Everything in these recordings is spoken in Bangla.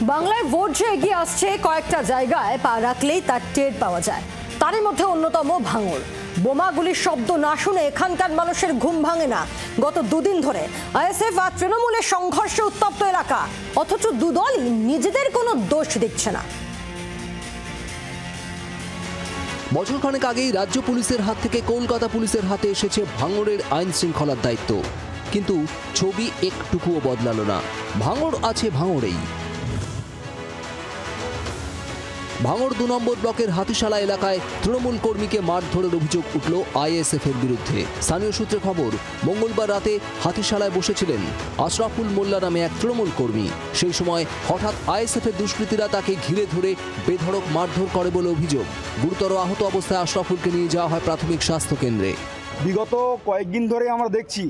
বাংলায় ভোট যে এগিয়ে আসছে কয়েকটা জায়গায় পা রাখলেই তার টের পাওয়া যায়। তারই মধ্যে অন্যতম ভাঙড়। বোমাগুলির শব্দ না শুনে এখানকার মানুষের ঘুম ভাঙে না। গত দুদিন ধরে আইএসএফ আর তৃণমূলের সংঘর্ষে উত্তপ্ত এলাকা, অথচ দুদলই নিজেদের কোনো দোষ দিচ্ছে না। বছরখানেক আগেই রাজ্য পুলিশের হাত থেকে কলকাতা পুলিশের হাতে এসেছে ভাঙড়ের আইন শৃঙ্খলার দায়িত্ব, কিন্তু ছবি একটুকুও বদলালো না। ভাঙড় আছে ভাঙড়েই। ভাঙড় ২ নম্বর ব্লকের হাতিশালা এলাকায় তৃণমূল কর্মীকে মারধরের অভিযোগ উঠল আইএসএফ এর বিরুদ্ধে। স্থানীয় সূত্রে খবর, মঙ্গলবার রাতে হাতিশালায় বসেছিলেন আশরাফুল মোল্লা নামে এক তৃণমূল কর্মী। সেই সময় হঠাৎ আইএসএফ এর দুষ্কৃতীরা তাকে ঘিরে ধরে বেধড়ক মারধর করে বলে অভিযোগ। গুরুতর আহত অবস্থায় আশরাফুলকে নিয়ে যাওয়া হয় প্রাথমিক স্বাস্থ্য কেন্দ্রে। বিগত কয়েকদিন ধরে আমরা দেখছি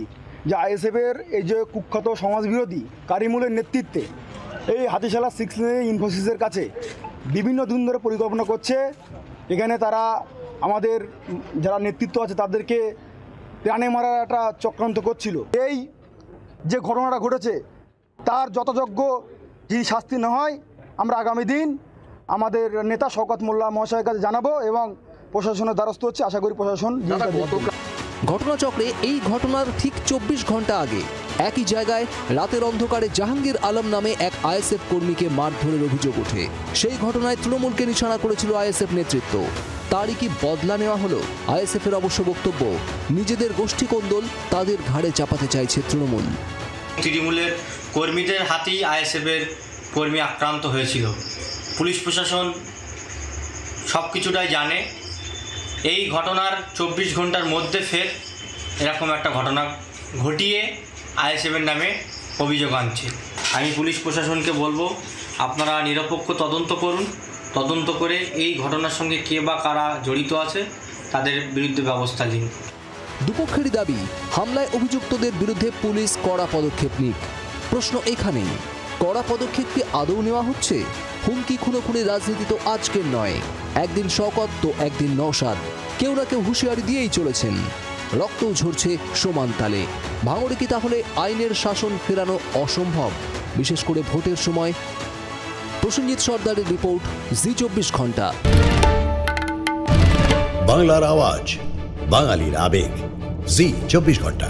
যে আইএসএফ এর এই যে কুখ্যাত সমাজবিরোধী কারিমুলের নেতৃত্বে এই হাতিশালা 6 লেন ইনফোসিসের কাছে বিভিন্ন দিন ধরে পরিকল্পনা করছে। এখানে তারা আমাদের যারা নেতৃত্ব আছে তাদেরকে প্রাণে মারার একটা চক্রান্ত করছিল। এই যে ঘটনাটা ঘটেছে তার যথাযোগ্য যদি শাস্তি না হয়, আমরা আগামী দিন আমাদের নেতা শওকত মোল্লা মহাশয়ের কাছে জানাবো এবং প্রশাসনের দ্বারস্থ হচ্ছে। আশা করি প্রশাসন। ঘটনাচক্রে এই ঘটনার ঠিক ২৪ ঘন্টা আগে একই জায়গায় রাতের অন্ধকারে জাহাঙ্গীর আলম নামে এক আইএসএফ কর্মীকে মারধরের অভিযোগ ওঠে। সেই ঘটনায় তৃণমূলকে নিশানা করেছিল আইএসএফ নেতৃত্ব। তারই কি বদলা নেওয়া হলো? আইএসএফ এর অবশ্য বক্তব্য, নিজেদের গোষ্ঠী কোন্দল তাদের ঘাড়ে চাপাতে চাইছে তৃণমূল। তৃণমূলের কর্মীদের হাতেই আইএসএফ এর কর্মী আক্রান্ত হয়েছিল। পুলিশ প্রশাসন সব কিছুটাই জানে। এই ঘটনার ২৪ ঘন্টার মধ্যে ফের এরকম একটা ঘটনা ঘটিয়ে আইএসএফের নামে অভিযোগ আনছে। আমি পুলিশ প্রশাসনকে বলবো, আপনারা নিরপেক্ষ তদন্ত করুন। তদন্ত করে এই ঘটনার সঙ্গে কে বা কারা জড়িত আছে তাদের বিরুদ্ধে ব্যবস্থা নিন। দুপক্ষেরই দাবি, হামলায় অভিযুক্তদের বিরুদ্ধে পুলিশ কড়া পদক্ষেপ নিক। প্রশ্ন এখানেই, কড়া পদক্ষেপ কি আদৌ নেওয়া হচ্ছে? হুমকি খুনোখুনি রাজনীতি তো আজকের নয়। একদিন শওকত তো একদিন নওশাদ, কেউ না কেউ হুঁশিয়ারি দিয়েই চলেছেন। রক্তও ঝরছে সমান তালে। ভাঙড়ে কি তাহলে আইনের শাসন ফেরানো অসম্ভব, বিশেষ করে ভোটের সময়? প্রসেনজিৎ সর্দারের রিপোর্ট, জি24 ঘন্টা। বাংলার আওয়াজ, বাঙালির আবেগ, জি24 ঘন্টা।